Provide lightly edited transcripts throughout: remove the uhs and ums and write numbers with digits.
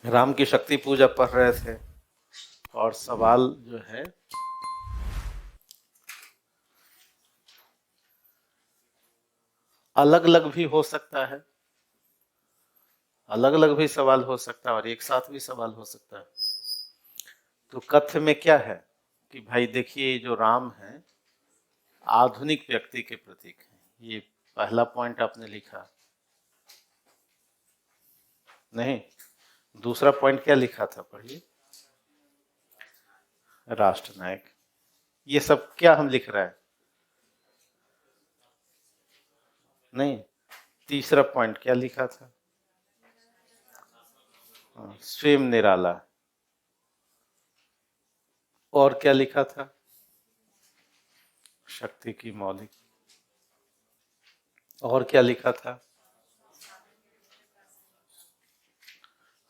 राम की शक्ति पूजा पढ़ रहे थे और सवाल जो है अलग अलग भी हो सकता है, अलग अलग भी सवाल हो सकता है और एक साथ भी सवाल हो सकता है। तो कथ्य में क्या है कि भाई देखिए जो राम है आधुनिक व्यक्ति के प्रतीक है। ये पहला पॉइंट आपने लिखा नहीं, दूसरा पॉइंट क्या लिखा था पढ़िए, राष्ट्रनायक। ये सब क्या हम लिख रहे हैं? नहीं, तीसरा पॉइंट क्या लिखा था? स्वयं निराला। और क्या लिखा था? शक्ति की मौलिक। और क्या लिखा था?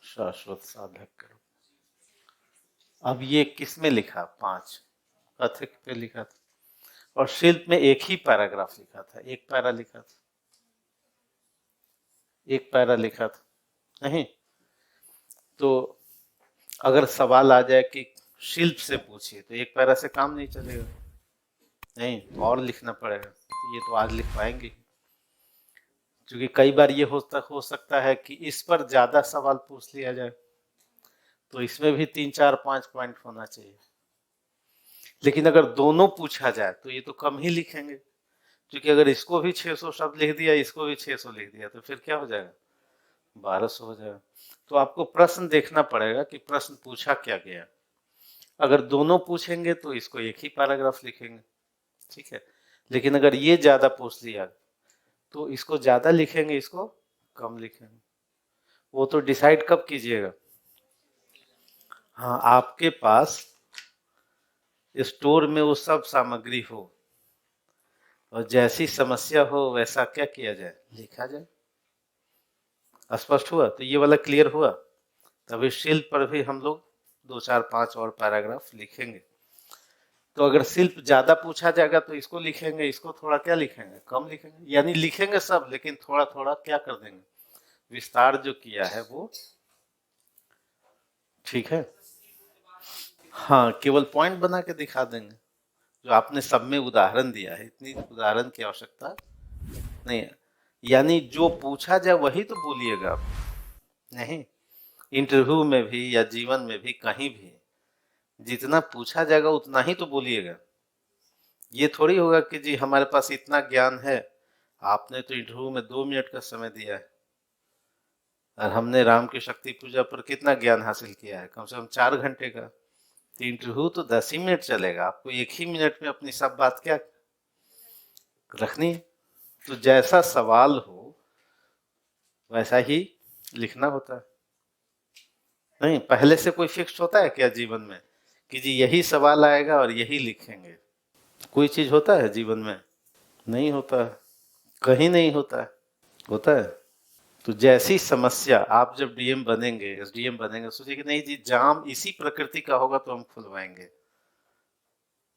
शाश्वत साधक करो। अब ये किस में लिखा? 5 कथित पे लिखा था और शिल्प में एक ही पैराग्राफ लिखा था, एक पैरा लिखा था, एक पैरा लिखा था नहीं। तो अगर सवाल आ जाए कि शिल्प से पूछिए तो एक पैरा से काम नहीं चलेगा, नहीं तो और लिखना पड़ेगा। तो ये तो आज लिख पाएंगे क्योंकि कई बार ये हो सकता है कि इस पर ज्यादा सवाल पूछ लिया जाए, तो इसमें भी 3 4 5 पॉइंट होना चाहिए। लेकिन अगर दोनों पूछा जाए तो ये तो कम ही लिखेंगे, क्योंकि अगर इसको भी 600 शब्द लिख दिया, इसको भी 600 लिख दिया, तो फिर क्या हो जाएगा? 1200 हो जाएगा। तो आपको प्रश्न देखना पड़ेगा कि प्रश्न पूछा क्या गया। अगर दोनों पूछेंगे तो इसको एक ही पैराग्राफ लिखेंगे, ठीक है। लेकिन अगर ये ज्यादा पूछ लिया तो इसको ज्यादा लिखेंगे, इसको कम लिखेंगे। वो तो डिसाइड कब कीजिएगा? हाँ, आपके पास स्टोर में वो सब सामग्री हो और जैसी समस्या हो वैसा क्या किया जाए, लिखा जाए। स्पष्ट हुआ? तो ये वाला क्लियर हुआ। तभी शिल्प पर भी हम लोग 2 4 5 और पैराग्राफ लिखेंगे। तो अगर शिल्प ज्यादा पूछा जाएगा तो इसको लिखेंगे, इसको थोड़ा क्या लिखेंगे, कम लिखेंगे। यानी लिखेंगे सब, लेकिन थोड़ा थोड़ा क्या कर देंगे, विस्तार जो किया है वो, ठीक है। हाँ, केवल पॉइंट बना के दिखा देंगे जो आपने सब में उदाहरण दिया है, इतनी उदाहरण की आवश्यकता नहीं है। यानी जो पूछा जाए वही तो बोलिएगा आप, नहीं इंटरव्यू में भी या जीवन में भी कहीं भी जितना पूछा जाएगा उतना ही तो बोलिएगा। ये थोड़ी होगा कि जी हमारे पास इतना ज्ञान है, आपने तो इंटरव्यू में 2 मिनट का समय दिया है और हमने राम की शक्ति पूजा पर कितना ज्ञान हासिल किया है, कम से कम 4 घंटे का। तो इंटरव्यू तो 10 ही मिनट चलेगा, आपको 1 ही मिनट में अपनी सब बात क्या रखनी है। तो जैसा सवाल हो वैसा ही लिखना होता है। नहीं, पहले से कोई फिक्स होता है क्या जीवन में कि जी यही सवाल आएगा और यही लिखेंगे? कोई चीज होता है जीवन में? नहीं होता है, कहीं नहीं होता है। होता है? तो जैसी समस्या, आप जब डीएम बनेंगे, एसडीएम बनेंगे, सोचिए कि नहीं जी जाम इसी प्रकृति का होगा तो हम खुलवाएंगे।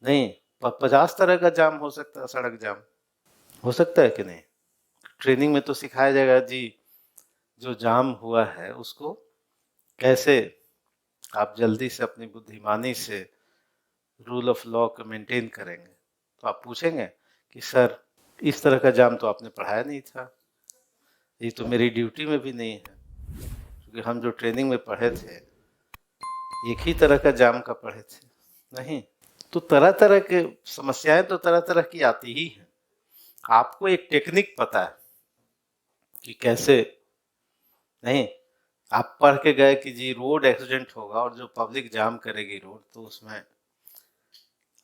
नहीं, 50 तरह का जाम हो सकता है, सड़क जाम हो सकता है कि नहीं? ट्रेनिंग में तो सिखाया जाएगा जी जो जाम हुआ है उसको कैसे आप जल्दी से अपनी बुद्धिमानी से रूल ऑफ लॉ को मेंटेन करेंगे। तो आप पूछेंगे कि सर इस तरह का जाम तो आपने पढ़ाया नहीं था, ये तो मेरी ड्यूटी में भी नहीं है, क्योंकि हम जो ट्रेनिंग में पढ़े थे एक ही तरह का जाम का पढ़े थे। नहीं, तो तरह तरह के समस्याएं तो तरह तरह की आती ही हैं। आपको एक टेक्निक पता है कि कैसे, नहीं आप पढ़ के गए कि जी रोड एक्सीडेंट होगा और जो पब्लिक जाम करेगी रोड, तो उसमें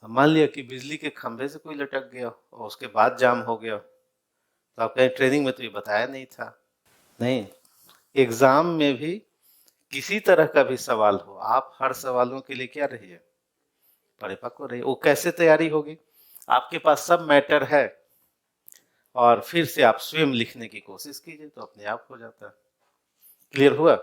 मान लिया कि बिजली के खंभे से कोई लटक गया और उसके बाद जाम हो गया, तो आप कहीं ट्रेनिंग में तो ये बताया नहीं था। नहीं, एग्जाम में भी किसी तरह का भी सवाल हो, आप हर सवालों के लिए क्या रहिए, परिपक्व रहिए। वो कैसे तैयारी होगी? आपके पास सब मैटर है और फिर से आप स्वयं लिखने की कोशिश कीजिए तो अपने आप हो जाता है। क्लियर हुआ?